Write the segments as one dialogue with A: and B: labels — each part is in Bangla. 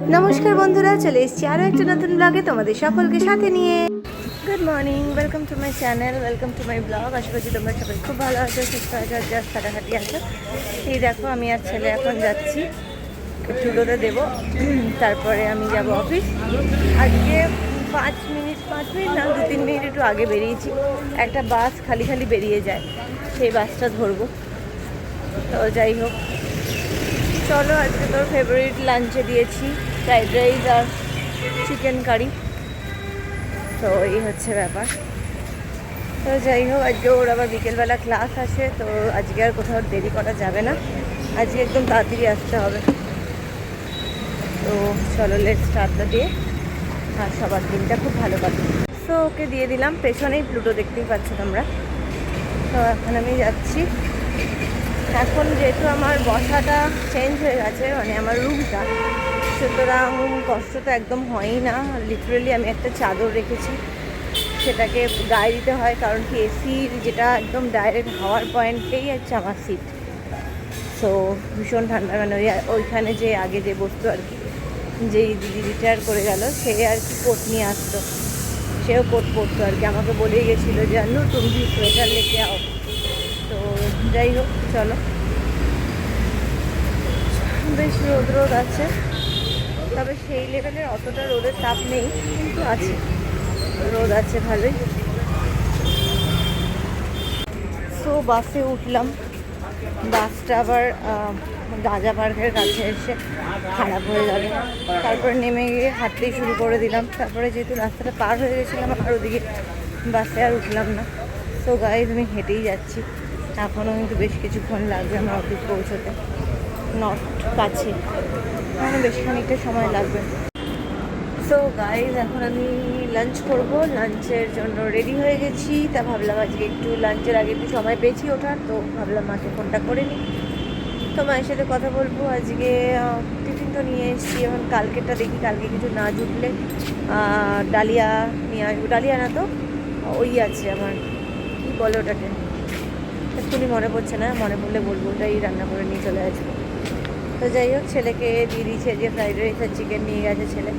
A: নমস্কার বন্ধুরা, চলে এসেছি আরও একটা নতুন ব্লগে তোমাদের সকলকে সাথে নিয়ে। Good morning, welcome to my channel, welcome to my blog. আশা করছি তোমরা সবাই খুব ভালো আছো, সুস্থ আছো, জাস্ট ফাটাফাটি আছো। এই দেখো আমি আর ছেলে এখন যাচ্ছি, একটু রোদে দেবো, তারপরে আমি যাব অফিস। আজকে 5 মিনিট না 2-3 মিনিট একটু আগে বেরিয়েছি। একটা বাস খালি খালি বেরিয়ে যায়, সেই বাসটা ধরবো। তো যাই হোক, চলো আজকে তোর ফেভারিট লাঞ্চে দিয়েছি ফ্রাইড রাইস আর চিকেন কারি। তো এই হচ্ছে ব্যাপার। তো যাই হোক, আজকে ওর আবার বিকেলবেলা ক্লাস আছে, তো আজকে আর কোথাও দেরি করা যাবে না, আজকে একদম তাড়াতাড়ি আসতে হবে। তো চলো লেট স্টার্ট দ্য ডে, আর সবার দিনটা খুব ভালো কাটে। তো ওকে দিয়ে দিলাম, পেছনেই প্লুটো দেখতেই পাচ্ছ তোমরা। তো এখন আমি যাচ্ছি। এখন যেহেতু আমার বসাটা চেঞ্জ হয়ে গেছে, মানে আমার রুমটা, সুতরাং কষ্ট তো একদম হয়ই না। লিটারেলি আমি একটা চাদর রেখেছি, সেটাকে গায়ে দিতে হয়, কারণ কি এসির যেটা একদম ডাইরেক্ট হাওয়ার পয়েন্টেই হচ্ছে আমার সিট। সো ভীষণ ঠান্ডা, মানে ওইখানে যে আগে যে বসতো আর কি, যেই দিদি রিটায়ার করে গেল, সে আর কি কোট নিয়ে আসতো, সেও কোট পরতো আর কি। আমাকে বলেই গেছিলো যে আনু তুমি সোয়েটার লেকে আও। তো যাই হোক, চলো। বেশ রোদ আছে, তবে সেই লেভেলের অতটা রোদের তাপ নেই, কিন্তু আছে, রোদ আছে ভালোই। তো বাসে উঠলাম, বাসটা আবার গাজা পার্কের কাছে এসে খারাপ হয়ে গেল। তারপর নেমে গিয়ে হাঁটতেই শুরু করে দিলাম। তারপরে যেহেতু রাস্তাটা পার হয়ে গেছিলাম, আর ওদিকে বাসে আর উঠলাম না। তো গাইজ আমি হেঁটেই যাচ্ছি, এখনও কিন্তু বেশ কিছুক্ষণ লাগবে আমার অফিস পৌঁছতে। নট কাছে, মানে বেশ খানিকটা সময় লাগবে। সো গাইজ এখন আমি লাঞ্চ করব, লাঞ্চের জন্য রেডি হয়ে গেছি। তা ভাবলাম আজকে একটু লাঞ্চের আগে একটু সময় পেয়েছি ওঠার, তো ভাবলাম মাকে ফোনটা করে নিই, তো মায়ের সাথে কথা বলবো। আজকে টিফিন তো নিয়ে এসেছি, এখন কালকেরটা দেখি, কালকে কিছু না জুটলে ডালিয়া নিয়ে আসবো। ডালিয়া না তো ওই আছে আমার, কী বলে ওটাকে, এক্ষুনি মনে পড়ছে না, মনে পড়লে বলবো, ওটাই রান্না করে নিয়ে চলে আসবো। তো যাই হোক, ছেলেকে দিয়ে দিয়েছে যে ফ্রাইড রাইস আর চিকেন নিয়ে গেছে ছেলে।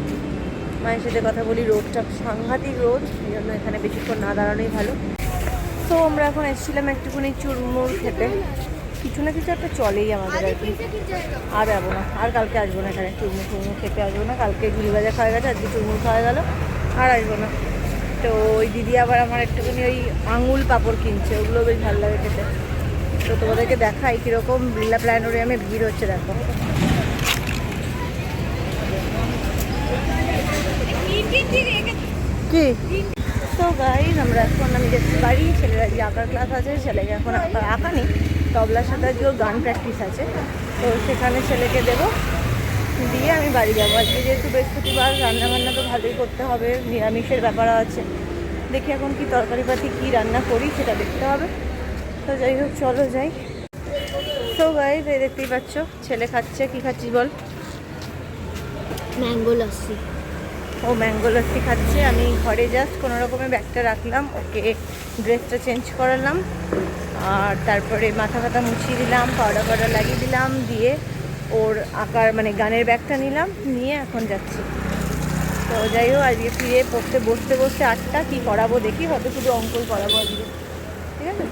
A: মায়ের সাথে কথা বলি, রোদটা সাংঘাতিক রোদ, এই জন্য এখানে বেশিক্ষণ না দাঁড়ানোই ভালো। তো আমরা এখন এসেছিলাম একটুখানি চুরমুর খেতে, কিছু না কিছু একটা চলেই আমাদের আর কি। আর যাবো না, আর কালকে আসবো না এখানে, চুরমুর খেতে আসবো না। কালকে ঝুড়ি ভাজা খাওয়া গেছে, আজকে চুরমুর খাওয়া গেল, আর আসবো না। তো ওই দিদি আবার আমার একটুখানি ওই আঙুল পাঁপড় কিনছে, ওগুলো বেশ ভালো লাগে খেতে। তো তোমাদেরকে দেখাই কীরকম বিড়লা প্ল্যানেটোরিয়ামে ভিড় হচ্ছে, দেখো। কি তো গাইজ, আমরা এখন আমি যাচ্ছি বাড়ি। ছেলের আজকে আঁকার ক্লাস আছে, ছেলেকে এখন আঁকা নেই, তবলার সাথে আজকে ওর গান প্র্যাকটিস আছে, তো সেখানে ছেলেকে দেবো, দিয়ে আমি বাড়ি যাবো। আজকে যেহেতু বৃহস্পতিবার, রান্নাবান্না তো ভালোই করতে হবে, নিরামিষের ব্যাপারও আছে। দেখি এখন কি তরকারিপাতি কী রান্না করি সেটা দেখতে হবে। তো যাই হোক, চলো যাই। তো গাইজ এই দেখতেই পাচ্ছ, ছেলে খাচ্ছে। কি খাচ্ছিস বল?
B: ম্যাঙ্গো লাসি।
A: ও ম্যাঙ্গো লাসি খাচ্ছে। আমি ঘরে জাস্ট কোনো রকমের ব্যাগটা রাখলাম, ওকে ড্রেসটা চেঞ্জ করালাম, আর তারপরে মাথা ব্যথা মুছিয়ে দিলাম, পাউডার লাগিয়ে দিলাম, দিয়ে ওর আঁকার মানে গানের ব্যাগটা নিলাম, নিয়ে এখন যাচ্ছি। তো যাই হোক, আজকে ফিরে পড়তে বসতে 8টা কী করাবো দেখি, হয়তো শুধু অঙ্ক করাবো আজকে, ঠিক আছে?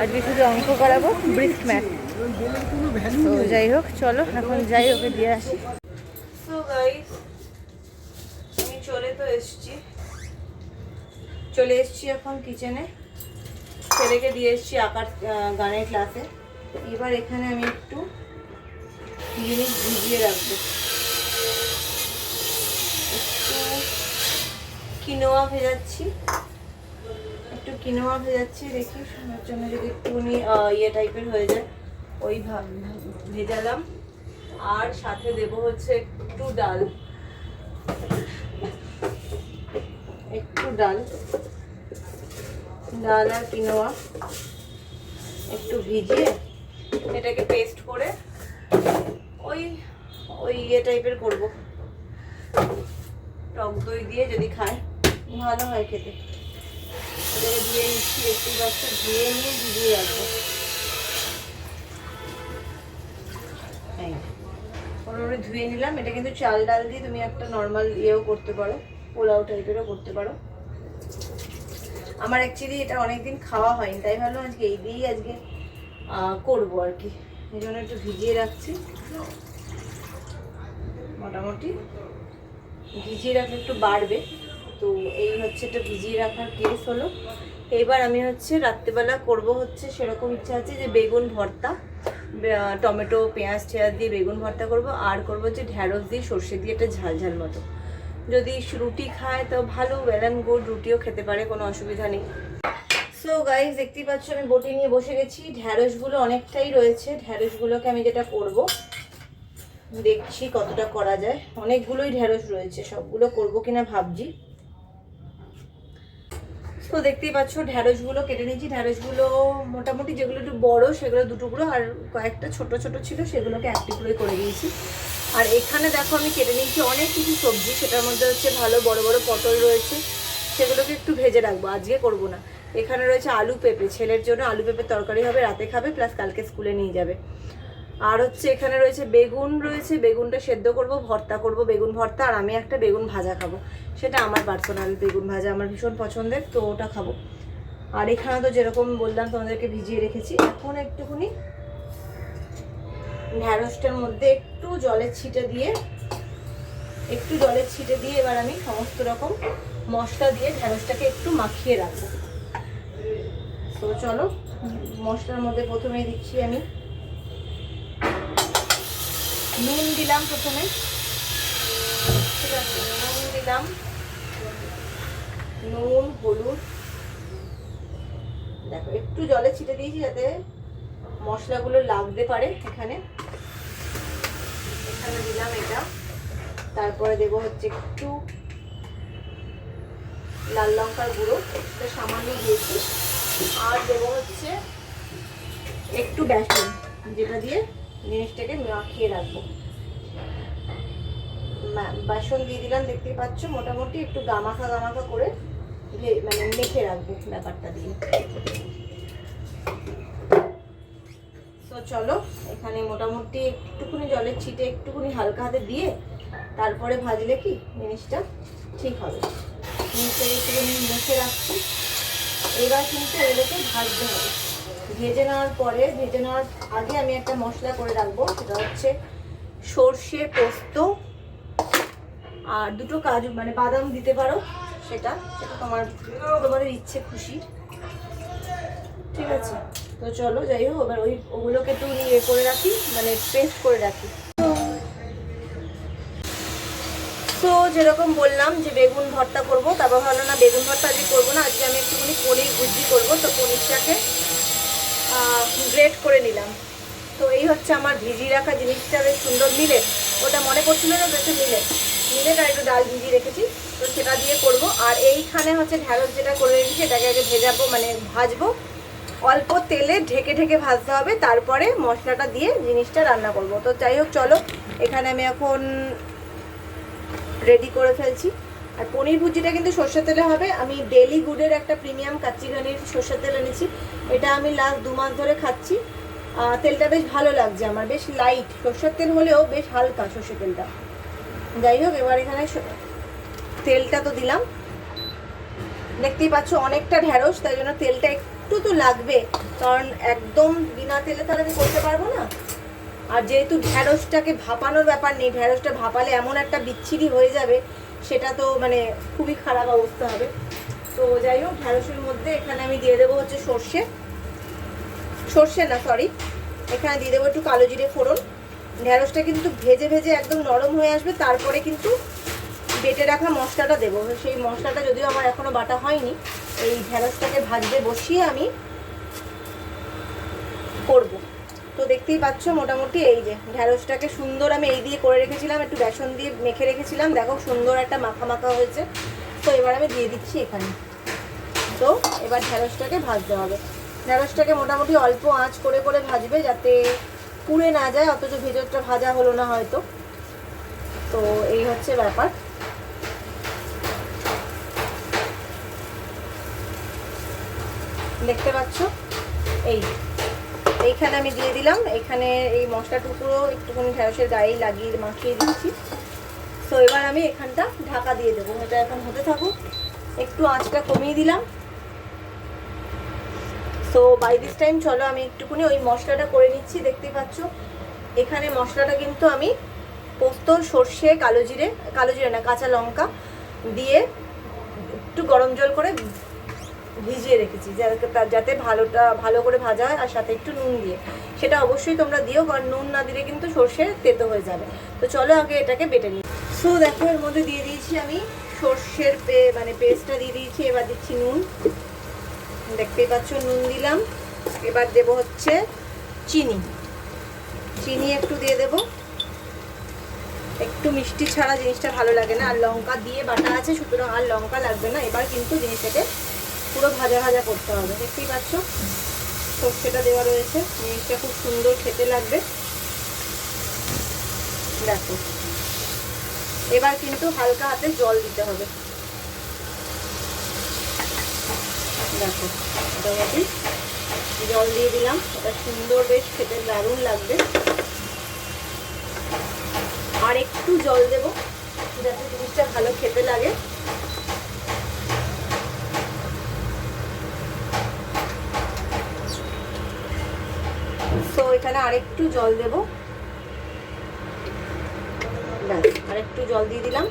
A: আজকে শুধু অঙ্ক করাবো, ব্রিস্ক ম্যাথ। তো যাই হোক, চলো এখন যাই, ওকে দিয়ে আসি। সো গাইস, আমি চলে এসছি এখন কিচেনে। ছেলেকে দিয়ে এসছি আঁকার গানের ক্লাসে। এবার এখানে আমি একটু জিনিস ভিজিয়ে রাখবো, একটু কিনোয়া ভেজাচ্ছি, দেখি শোনার জন্য যদি একটুখানি ইয়ে টাইপের হয়ে যায়, ওই ভেজালাম। আর সাথে দেবো হচ্ছে একটু ডাল, আর কিনোয়া একটু ভিজিয়ে এটাকে পেস্ট করে ওই ইয়ে টাইপের করবো, টক দই দিয়ে যদি খায় ভালো হয় খেতে। এটাকে দিয়ে নিচ্ছি, একটু গাছটা ধুয়ে নিয়ে ভিজিয়ে রাখবো। কোনো মোটামুটি ধুয়ে নিলাম। এটা কিন্তু চাল ডাল দিয়ে তুমি একটা নর্মাল ইয়েও করতে পারো, পোলাও টাইপেরও করতে পারো। আমার অ্যাকচুয়ালি এটা অনেকদিন খাওয়া হয়নি, তাই ভাবলাম আজকে এই দিয়েই আজকে করবো আর কি। এই জন্য একটু ভিজিয়ে রাখছি। মোটামুটি ভিজিয়ে রাখলে একটু বাড়বে। তো এই হচ্ছে এটা ভিজিয়ে রাখার কেস হলো। এবার আমি হচ্ছে রাত্রেবেলা করব হচ্ছে সেরকম ইচ্ছা আছে যে বেগুন ভর্তা, টমেটো পেঁয়াজ টেয়াজ দিয়ে বেগুন ভর্তা করব। আর করবো হচ্ছে ঢ্যাঁড়স দিয়ে সর্ষে দিয়ে একটা ঝাল ঝাল মতো। যদি রুটি খায় তো ভালো, ওয়েল অ্যান্ড গুড, রুটিও খেতে পারে, কোনো অসুবিধা নেই। সো গাইজ দেখতেই পাচ্ছ আমি বটি নিয়ে বসে গেছি। ঢ্যাঁড়সগুলো অনেকটাই রয়েছে। ঢ্যাঁড়সগুলোকে আমি যেটা করব, দেখছি কতটা করা যায়। অনেকগুলোই ঢ্যাঁড়স রয়েছে, সবগুলো করব কিনা ভাবছি। তো দেখতেই পাচ্ছ ঢ্যাঁড়সগুলো কেটে নিয়েছি। ঢ্যাঁড়সগুলো মোটামুটি যেগুলো একটু বড় সেগুলো 2 টুকরো, আর কয়েকটা ছোট ছোট ছিল সেগুলোকে 1 টুকরোই করে দিয়েছি। আর এখানে দেখো আমি কেটে নিয়েছি অনেক কিছু সবজি। সেটার মধ্যে হচ্ছে ভালো বড় বড় পটল রয়েছে, সেগুলোকে একটু ভেজে রাখবো, আজকে করব না। এখানে রয়েছে আলু পেঁপে, ছেলের জন্য আলু পেঁপের তরকারি হবে, রাতে খাবে, প্লাস কালকে স্কুলে নিয়ে যাবে। আর হচ্ছে এখানে রয়েছে বেগুন রয়েছে, বেগুনটা সেদ্ধ করব, ভর্তা করব, বেগুন ভর্তা। আর আমি একটা বেগুন ভাজা খাবো, সেটা আমার পার্সোনাল বেগুন ভাজা, আমার ভীষণ পছন্দের, তো ওটা খাবো। আর এখানে তো যেরকম বললাম তোমাদেরকে ভিজিয়ে রেখেছি। এখন একটুখানি ঢ্যাঁড়সটার মধ্যে একটু জলের ছিটে দিয়ে এবার আমি সমস্ত রকম মশলা দিয়ে ঢ্যাঁড়সটাকে একটু মাখিয়ে রাখবো। তো চলো, মশলার মধ্যে প্রথমে দিচ্ছি আমি নুন দিলাম প্রথমে, ঠিক আছে, নুন দিলাম, নুন হলুদ। দেখো একটু জলে ছিটে দিয়েছি যাতে মশলাগুলো লাগতে পারে। এখানে দিলাম এটা। তারপরে দেবো হচ্ছে একটু লাল লঙ্কার গুঁড়ো, এটা সামান্য দিয়েছি। আর দেবো হচ্ছে একটু বেসন, যেটা দিয়ে জিনিসটাকে মাখিয়ে রাখবো। বেসন দিয়ে দিলাম, দেখতেই পাচ্ছ মোটামুটি একটু গামাখা গামাখা করে মানে মেখে রাখবো ব্যাপারটা দিয়ে। তো চলো, এখানে মোটামুটি একটুখানি জলের ছিটে একটুখানি হালকা হাতে দিয়ে তারপরে ভাজলে কি জিনিসটা ঠিক হবে। জিনিসটাকে একটুখানি মেখে রাখছি। এবার কিন্তু এগুলোকে ভাজতে হবে। ভেজে নেওয়ার আগে আমি একটা মশলা করে রাখবো, সেটা হচ্ছে সর্ষে, পোস্ত আর 2টো কাজু, মানে বাদাম দিতে পারো, সেটা তোমাদের ইচ্ছে খুশি, ঠিক আছে। তো চলো যাই হোক, এবার ওগুলোকে একটু ইয়ে করে রাখি, মানে পেস্ট করে রাখি। তো যেরকম বললাম যে বেগুন ভর্তা করব, তারপর ভালো না বেগুন ভর্তা আজকে করবো না, আজকে আমি একটুখানি পনির ভুজি করবো। তো পনিরটাকে গ্রেট করে নিলাম। তো এই হচ্ছে আমার ভিজিয়ে রাখা জিনিসটা, বেশ সুন্দর মিলেট, ওটা মনে পড়ছিল না, বেশি মিলেট আর একটু ডাল ভিজিয়ে রেখেছি, তো সেটা দিয়ে করব। আর এইখানে হচ্ছে ঢ্যাঁড়স যেটা করে রেখেছি এটাকে আগে ভেজাবো, মানে ভাজবো, অল্প তেলে ঢেকে ঢেকে ভাজতে হবে, তারপরে মশলাটা দিয়ে জিনিসটা রান্না করব। তো যাই হোক চলো, এখানে আমি এখন রেডি করে ফেলছি। আর পনির ভুজিটা কিন্তু সর্ষের তেলে হবে। আমি ডেলি গুডের একটা প্রিমিয়াম কাচ্চিঘানির সর্ষের তেল এনেছি, এটা আমি লাস্ট 2 মাস ধরে খাচ্ছি। তেলটা বেশ ভালো লাগছে আমার, বেশ লাইট সর্ষের তেল হলেও বেশ হালকা সর্ষের তেলটা। যাই হোক, এবার এখানে তেলটা তো দিলাম, দেখতেই পাচ্ছ অনেকটা ঢ্যাঁড়স, তাই জন্য তেলটা একটু তো লাগবে, কারণ একদম বিনা তেলে তাহলে আমি করতে পারবো না। আর যেহেতু ঢ্যাঁড়সটাকে ভাপানোর ব্যাপার নেই, ঢ্যাঁড়সটা ভাপালে এমন একটা বিচ্ছিরি হয়ে যাবে, সেটা তো মানে খুবই খারাপ অবস্থা হবে। তো যাই হোক, ঢ্যাঁড়সের মধ্যে এখানে আমি দিয়ে দেবো হচ্ছে এখানে দিয়ে দেবো একটু কালো জিরে ফোড়ন। ঢ্যাঁড়সটা কিন্তু ভেজে ভেজে একদম নরম হয়ে আসবে, তারপরে কিন্তু বেটে রাখা মশলাটা দেবো। সেই মশলাটা যদিও আমার এখনও বাটা হয়নি, এই ঢ্যাঁড়সটাকে ভাজতে বসিয়ে আমি করব। তো দেখতেই পাচ্ছ মোটামুটি এই যে ঢ্যাঁড়সটাকে সুন্দর আমি এই দিয়ে করে রেখেছিলাম, একটু বেসন দিয়ে মেখে রেখেছিলাম, দেখো সুন্দর একটা মাখা মাখা হয়েছে। তো এবার আমি দিয়ে দিচ্ছি এখানে। তো এবার ঢ্যাঁড়সটাকে ভাজতে হবে। ঢ্যাঁড়সটাকে মোটামুটি অল্প আঁচ করে করে ভাজবে, যাতে পুড়ে না যায়, অথচ ভেতরটা ভাজা হলো না হয়তো। তো এই হচ্ছে ব্যাপার। দেখতে পাচ্ছ এই এইখানে আমি দিয়ে দিলাম, এইখানে এই মশলাটুকু একটুখানি ঢেঁড়সের গায়ে মাখিয়ে দিচ্ছি। তো এবার আমি এখানটা ঢাকা দিয়ে দেবো, এটা এখন হতে থাকুক। একটু আঁচটা কমিয়ে দিলাম। সো বাই দিস টাইম চলো আমি একটুখানি ওই মশলাটা করে নিচ্ছি। দেখতেই পাচ্ছ এখানে মশলাটা কিন্তু আমি পোস্ত, সর্ষে, কালো জিরে না, কাঁচা লঙ্কা দিয়ে একটু গরম জল করে ভিজিয়ে রেখেছি, যাতে ভালো করে ভাজা হয়, আর সাথে একটু নুন দিয়ে। সেটা অবশ্যই তোমরা দিও, কারণ নুন না দিলে কিন্তু সর্ষে তেতো হয়ে যাবে। তো চলো আগে এটাকে বেটে নিই। সো দেখো এর মধ্যে দিয়ে দিয়েছি আমি সর্ষের পেস্টটা দিয়ে দিয়েছি। এবার দিচ্ছি নুন, দেখতেই পাচ্ছ নুন দিলাম। এবার দেব হচ্ছে চিনি একটু দিয়ে দেব। একটু মিষ্টি ছাড়া জিনিসটা ভালো লাগে না, আর লঙ্কা দিয়ে বাটা আছে, সুতরাং আর লঙ্কা লাগবে না। এবার কিন্তু জিনিসটাকে পুরো ভাজা ভাজা করতে হবে। দেখতেই পাচ্ছ সর্ষেটা দেওয়া রয়েছে, জিনিসটা খুব সুন্দর খেতে লাগবে। দেখো এবার কিন্তু হালকা হাতে জল দিতে হবে। দেখো মোটামুটি জল দিয়ে দিলাম, এটা সুন্দর বেশ খেতে দারুণ লাগবে। আর একটু জল দেব যাতে জিনিসটা ভালো খেতে লাগে। তো এখানে আরেকটু জল দেব, ব্যাস আরেকটু জল দিয়ে দিলাম।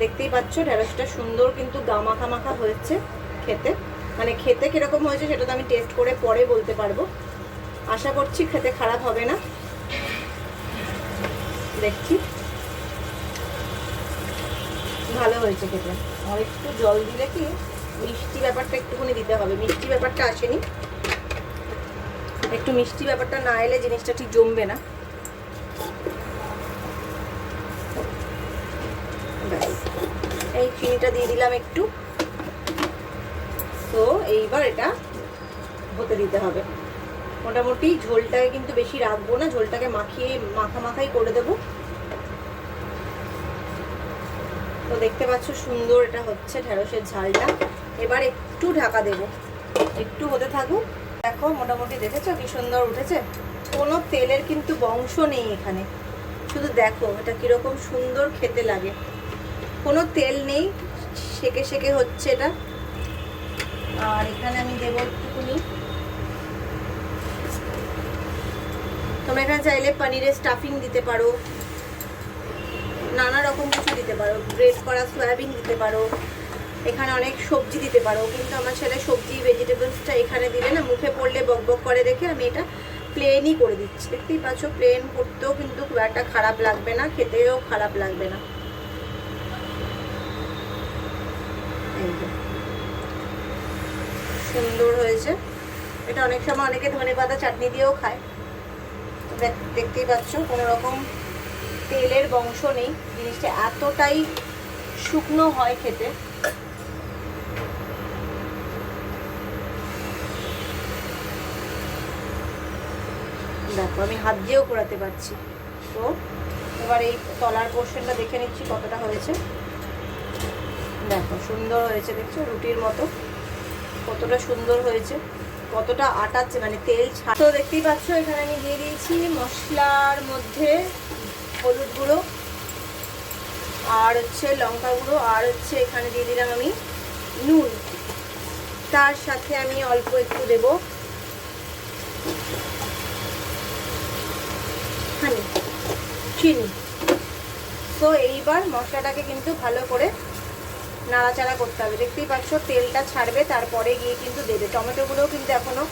A: দেখতেই পাচ্ছ ঢেঁড়সটা সুন্দর কিন্তু মাখা মাখা হয়েছে খেতে। খেতে কিরকম হয়েছে সেটা তো আমি টেস্ট করে পরে বলতে পারবো। আশা করছি খেতে খারাপ হবে না। দেখছি ভালো হয়েছে খেতে। আর একটু জল দিলে কি মিষ্টি ব্যাপারটা একটুখানি দিতে হবে, মিষ্টি ব্যাপারটা আসেনি। একটু মিষ্টি ব্যাপারটা না এলে জিনিসটা ঠিক জমবে না। ব্যাস এই চিনিটা দিয়ে দিলাম একটু। তো এইবার এটা হতে দিতে হবে। মোটামুটি ঝোলটাকে কিন্তু বেশি রাখবো না, ঝোলটাকে মাখাই করে দেবো। তো দেখতে পাচ্ছ সুন্দর এটা হচ্ছে ঢেঁড়সের ঝালটা। এবার একটু ঢাকা দেব, একটু হতে থাকুক। দেখো মোটামুটি দেখেছো কি সুন্দর উঠেছে, কোনো তেলের কিন্তু বংশ নেই এখানে। শুধু দেখো এটা কিরকম সুন্দর খেতে লাগে, কোনো তেল নেই, সেকে সেকে হচ্ছে এটা। আর এখানে আমি দেবো একটুখানি, তোমরা এখানে চাইলে পনিরের স্টাফিং দিতে পারো, নানা রকম কিছু দিতে পারো, গ্রেট করা সয়াবিন দিতে পারো, এখানে অনেক সবজি দিতে পারো। কিন্তু আমার ছেলে সবজি ভেজিটেবলসটা এখানে দিলে না মুখে পড়লে বক বক করে, দেখে আমি এটা প্লেনই করে দিচ্ছি। দেখতেই পাচ্ছ প্লেন করতেও কিন্তু খুব একটা খারাপ লাগবে না, খেতেও খারাপ লাগবে না। সুন্দর হয়েছে এটা। অনেক সময় অনেকে ধনেপাতা চাটনি দিয়েও খায়। দেখতেই পাচ্ছ কোনো রকম তেলের বংশ নেই, জিনিসটা এতটাই শুকনো হয় খেতে। দেখো আমি হাত দিয়েও করাতে পারছি। তো এবার এই তলার পোর্শনটা দেখে নিচ্ছি কতটা হয়েছে। দেখো সুন্দর হয়েছে, দেখছো রুটির মতো কতটা সুন্দর হয়েছে, কতটা আটাচ্ছে, তেল ছাড়া। তো দেখতেই পাচ্ছ এখানে আমি দিয়ে দিয়েছি মশলার মধ্যে হলুদ গুঁড়ো, আর হচ্ছে লঙ্কা গুঁড়ো, আর হচ্ছে এখানে দিয়ে দিলাম আমি নুন। তার সাথে আমি অল্প একটু দেব চিনি। তো এইবার মশলাটাকে কিন্তু ভালো করে নাড়াচাড়া করতে হবে। দেখতেই পাচ্ছ তেলটা ছাড়বে, তারপরে গিয়ে কিন্তু দেবে। টমেটোগুলোও কিন্তু এখনো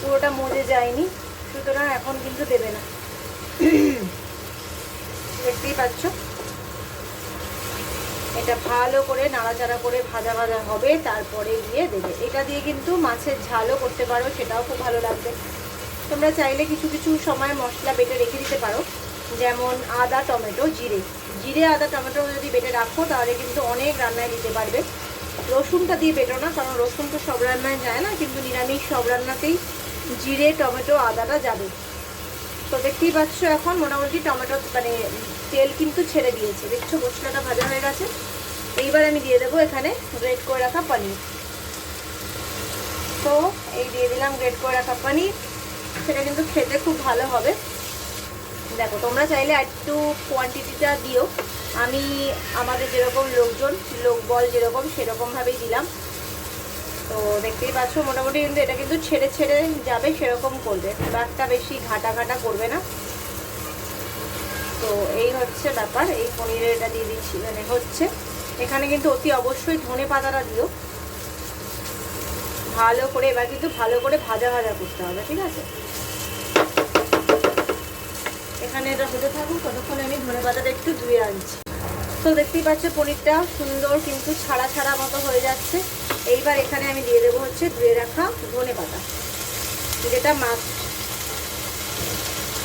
A: পুরোটা মজে যায়নি, সুতরাং এখন কিন্তু দেবে না। দেখতেই পাচ্ছ এটা ভালো করে নাড়াচাড়া করে ভাজা ভাজা হবে, তারপরে গিয়ে দেবে। এটা দিয়ে কিন্তু মাছের ঝালও করতে পারো, সেটাও খুব ভালো লাগবে। তোমরা চাইলে কিছু কিছু সময় মশলা বেটে রেখে দিতে পারো, যেমন আদা টমেটো জিরে আদা টমেটো যদি বেটে রাখো তাহলে কিন্তু অনেক রান্নায় দিতে পারবে। রসুনটা দিয়ে বেটো না, কারণ রসুন তো সব রান্নায় যায় না, কিন্তু নিরামিষ সব রান্নাতেই জিরে টমেটো আদাটা যাবে। তো দেখতেই পাচ্ছ এখন মোটামুটি টমেটো তেল কিন্তু ছেড়ে দিয়েছে, দেখছো মশলাটা ভাজা হয়ে গেছে। এইবার আমি দিয়ে দেবো এখানে গ্রেট করে রাখা পনির। তো এই দিয়ে দিলাম গ্রেট করে রাখা পনির। তো সেটা কিন্তু খেতে খুব ভালো হবে। দেখো তোমরা চাইলে একটু কোয়ান্টিটিটা দিও, আমি আমাদের যেরকম লোকবল যেরকম সেরকমভাবেই দিলাম। তো দেখতেই পাচ্ছ মোটামুটি কিন্তু এটা কিন্তু ছেড়ে ছেড়ে যাবে সেরকম করবে, খুব একটা বেশি ঘাটা ঘাটা করবে না। তো এই হচ্ছে ব্যাপার, এই পনিরের এটা দিয়ে দিচ্ছি মানে হচ্ছে। এখানে কিন্তু অতি অবশ্যই ধনে পাতাটা দিও ভালো করে। এবার কিন্তু ভালো করে ভাজা ভাজা করতে হবে, ঠিক আছে? এখানে এটা হতে থাকুক, ততক্ষণে আমি ধনে পাতাটা একটু ধুয়ে আনছি। তো দেখতেই পাচ্ছ পনিরটা সুন্দর কিন্তু ছাড়া ছাড়া মতো হয়ে যাচ্ছে। এইবার এখানে আমি দিয়ে দেবো হচ্ছে ধুয়ে রাখা ধনে পাতা, যেটা মাছ।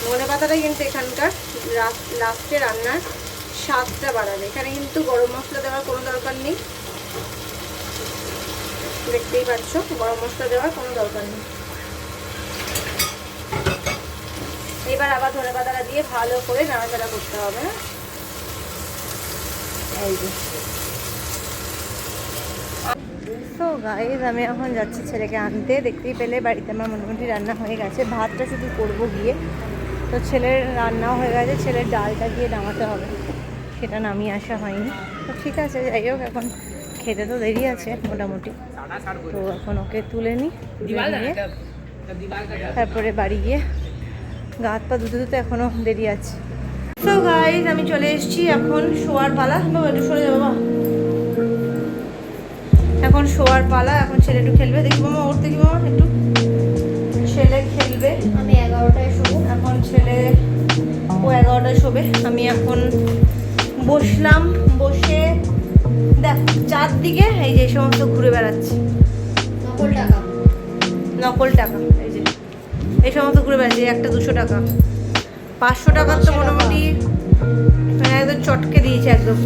A: ধনে পাতাটা কিন্তু এখানকার লাস্টে রান্নার স্বাদটা বাড়াবে। এখানে কিন্তু গরম মশলা দেওয়ার কোনো দরকার নেই, দেখতেই পাচ্ছ গরম মশলা দেওয়ার কোনো দরকার নেই। এবার আবার ধনে পাতাটা দিয়ে ভালো করে নাড়াচাড়া করতে হবে। এই যে তো গাইস, আমি এখন যাচ্ছি ছেলেকে আনতে। দেখতেই পেলে বাড়িতে আমার মোটামুটি রান্না হয়ে গেছে, ভাতটা শুধু করবো গিয়ে। তো ছেলের রান্নাও হয়ে গেছে, ছেলের ডালটা গিয়ে নামাতে হবে, সেটা নামিয়ে আসা হয়নি। তো ঠিক আছে, যাই হোক এখন খেতে তো দেরি আছে মোটামুটি। তো এখন ওকে তুলে নিই, নিয়ে তারপরে বাড়ি গিয়ে গা হাত পা ধুতে ধুতে এখনও দেরি আছে। তো গাইস, আমি চলে এসেছি, এখন শোয়ার পালা। বাবা একটু সরে যাবো, বাবা এখন শোয়ার পালা। এখন ছেলে একটু খেলবে, দেখি মামা ওর দেখি মামা একটু, ছেলে খেলবে।
B: আমি 11টায় শোবো।
A: এখন ছেলে ও 11টায় শোবে। আমি এখন বসলাম, বসে দেখ চারদিকে এই যে সমস্ত ঘুরে বেড়াচ্ছি।
B: নকল টাকা,
A: নকল টাকা, এই যে এই সমস্ত ঘুরে বেড়াচ্ছি। একটা 200 টাকা, 500 টাকার তো মোটামুটি একদম চটকে দিয়েছে একদম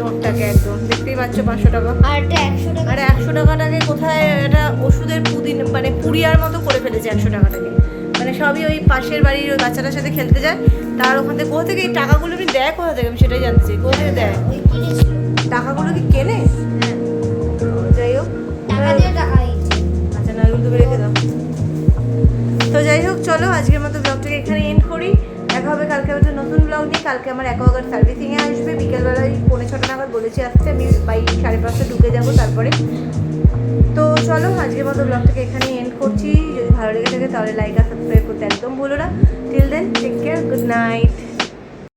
A: নোটটাকে, একদম দেখতেই পাচ্ছ 500 টাকা।
B: আর একটা 100 টাকা,
A: আর 100 টাকাটাকে কোথায় এটা ওষুধের পুদিন মানে পুড়িয়ার মতো করে ফেলেছে 100 টাকাটাকে। মানে সবই ওই পাশের বাড়ির ওই বাচ্চাটার সাথে খেলতে যায়, তার ওখান থেকে কোথা থেকে এই টাকাগুলো আমি দেয়, কোথা থেকে আমি সেটাই জানতে চাই, কোথা থেকে দেয়
B: ওই কিনেছিল।
A: টাকাগুলো? কি কেনে?
B: হ্যাঁ,
A: যাই হোক,
B: টাকা দিয়ে টাকা দিচ্ছে।
A: আচ্ছা না ওগুলো তুমি রেখে দাও। তো যাই হোক, চলো আজকের মতো ব্লগটাকে এখানে এন্ড করি। দেখা হবে কালকে একটা নতুন ব্লগ নিয়ে। কালকে আমার অ্যাকোয়াগার্ড সার্ভিসিংয়ে আসবে, বিকেলবেলায় 6:45 নাগাদ বলেছি আসতে। আমি 5:30 ঢুকে যাবো তারপরে। তো চলো আজকের মতো ব্লগটাকে এখানে এন্ড করছি। যদি ভালো লেগে থাকে তাহলে লাইক আর সাবস্ক্রাইব করতে একদম ভুলো না। Till then, take care, good night.